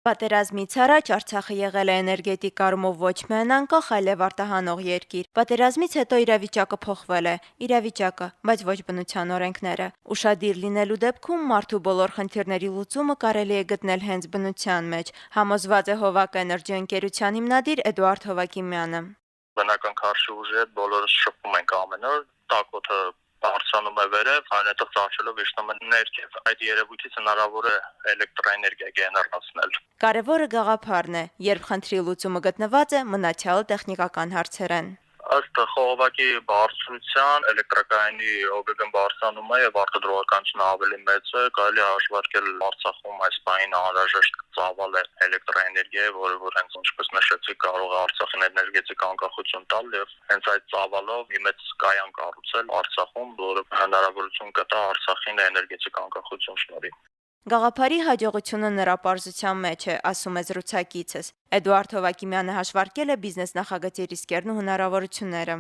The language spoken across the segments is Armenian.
Պատերազմից առաջ Արցախը եղել է էներգետիկ առումով ոչ միայն անկախ, այլև արտահանող երկիր։ Պատերազմից հետո իրավիճակը փոխվել է, բայց ոչ բնության օրենքները։ Ուշադիր լինելու դեպքում մարդու բոլոր խնդիրների լուծումը կարելի է գտնել հենց բնության մեջ, համոզված է Հովակ էներգի ընկերության հիմնադիր Էդուարդ Հովակիմյանը։ Բնական քարշի ուժի հետ բոլորս շփում ենք ամեն օր, տակոթը բարձրանում է վերև, այնուհետև ծախսելով իջնում է ներքև։ Այդ երևույթից հնարավոր է էլեկտրաէներգիա գեներացնել։ Կարևորը գաղափարն է, երբ խնդրի լուծումը գտնված է, մնացյալը տեխնիկական հարցեր են։ Ըստ խողովակի բարձրության էլեկտրակայանի օգգն բարձրանում է եւ արտադրողականությունը ավելի մեծ է, կարելի է հաշվարկել Արցախում այս պահին անհրաժեշտ ծավալ է էլեկտրաէներգիայի, որը հենց ինչպես նշեցի, կարող է Արցախին էներգետիկ անկախություն տալ եւ հենց այդ ծավալով մի մեծ կայան կառուցել Արցախում, որը հնարավորություն կտա Արցախին էներգետիկ անկախություն շնորհի։ Գաղափարի հաջողությունը նրա պարզության մեջ է, ասում է զրուցակիցս։ Էդուարդ Հովակիմյանը հաշվարկել է բիզնես նախագծի ռիսկերն ու հնարավորությունները։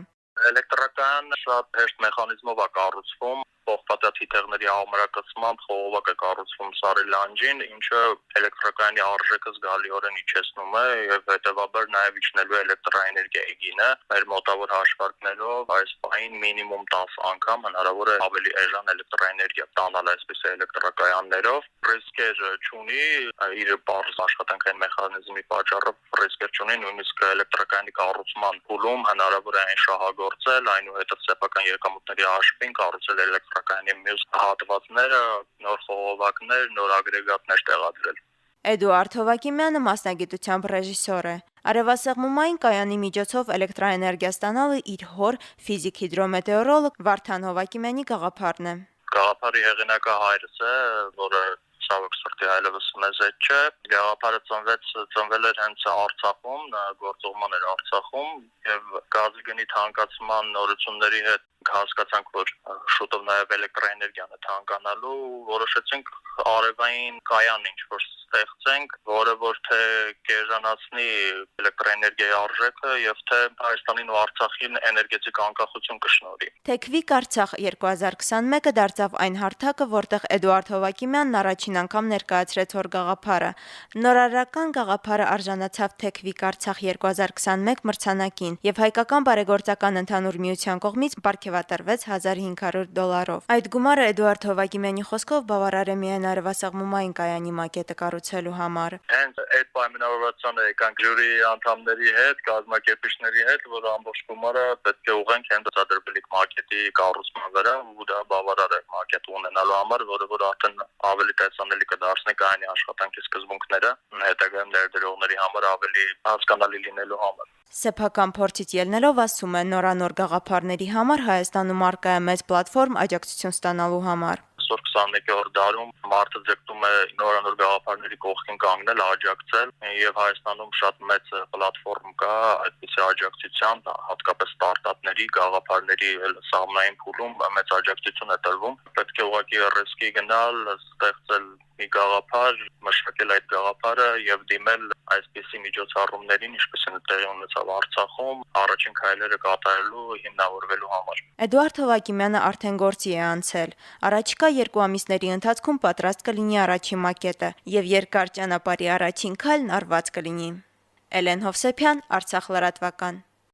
Էլեկտրական շատ հեշտ մեխանիզմով է կառուցվում, պողպատաթիթեղների համարակցմամբ խողովակ է կառուցվում սարի լանջին, ինչը էլեկտրակայանի արժեքը զգալիորեն իջեցնում է եւ հետեւաբար նաեւ իջնելու է էլեկտրաէներգիայի գինը։ Մեր մոտավոր հաշվարկներով այս պահին մինիմում 10 անգամ հնարավոր է ավելի էժան էլեկտրաէներգիա ստանալ այսպես էլեկտրակայաններով։ Ռիսկեր չունի, իր բարձ աշխատանքային մեխանիզմի պատճառով ռիսկեր չունի, նույնիսկ էլեկտրակայանի կառուցման փուլում հնարավոր է այն շահագործել, այնուհետև սեփական եկամուտների հաշվին կառուցել էլեկտրակայանի մյուս հատվածները, նոր խողովակներ, նոր ագրեգատներ տեղադրել։ Էդուարդ Հովակիմյանը մասնագիտությամբ ռեժիսոր է։ Արևասեղմումային կայանի միջոցով էլեկտրաէներգիա ստանալը իր հոր ֆիզիկ-հիդրոմետեորոլոգ Վարդան Հովակիմյանի գաղափարն է։ Գաղափարի հեղինակը հայրս է, որը ցավոք սրտի այլևս մեզ հետ չէ։ Գաղափարը ծնվել էր հենց Արցախում, նա գործողման էր Արցախում եւ գազի գնի թանկացման նորությունների հետ հասկացանք, որ շուտով նաեւ էլեկտրաէներգիան է թանկանալու, որոշեցինք արևային կայան ինչ-որ ստեղծենք, որը որ թե կեժանացնի էլեկտրաէներգիայի արժեքը եւ թե Հայաստանին ու Արցախին էներգետիկ անկախություն կշնորհի։ Թեքվիկ Արցախ 2021-ը դարձավ այն հարթակը, որտեղ Էդուարդ Հովակիմյանն առաջին անգամ ներկայացրեց հոր գաղափարը։ Նորարարական գաղափարը արժանացավ Թեքվիկ Արցախ 2021 մրցանակին եւ Հայկական բարեգործական ընդհանուր միության կողմից պարգևատրվեց $1500-ով։ Այդ գումարը Էդուարդ Հովակիմյանի խոսքով բավարար է միայն արևասեղմումային կայանի մակետը կառուցելու համար։ Հենց այդ պայմանավորվածությանը եկանք ժյուրիի անդամների հետ, կազմակերպիչների հետ, որ ամբողջ գումարը պետք է ուղենք հենց ցածրբլիկ մակետի կառուցման վրա, ու դա բավարար է մակետ ունենալու համար, որը արդեն ավելի տեսանելի կդարձնի կայանի աշխատանքի սկզբունքները, հետագայում ներդրողների համար ավելի հասկանալի լինելու համար։ Սեփական փորձից ելնելով ասում է, նորանոր գաղափարների համար Հայաստանում առկա է մեծ պլատֆորմ աջակցություն ստանալու համար։ 21-րդ դարում մարդը ձգտում է նորանոր գաղափարների կողքին կանգնել, աջակցել եւ Հայաստանում շատ մեծ պլատֆորմ կա այդպիսի աջակցության, հատկապես ստարտափների, գաղափարների սահմանային փուլում մեծ աջակցություն է տրվում։ Պետք է ուղղակի ռիսկի գնալ, ստեղծել մի գաղափար, մշակել այդ գաղափարը եւ դիմել այսպիսի միջոցառումներին, ինչպես են տեղի ունեցավ Արցախում, առաջին քայլերը կատարելու, հիմնավորվելու համար։ Էդուարդ Հովակիմյանը արդեն գործի է անցել։ Առաջիկա 2 ամիսների ընթացքում պատրաստ կլինի առաջին մակետը եւ երկար ճանապարհի առաջին քայլն արված կլինի։ Էլեն Հովսեփյան, Արցախ լրատվական։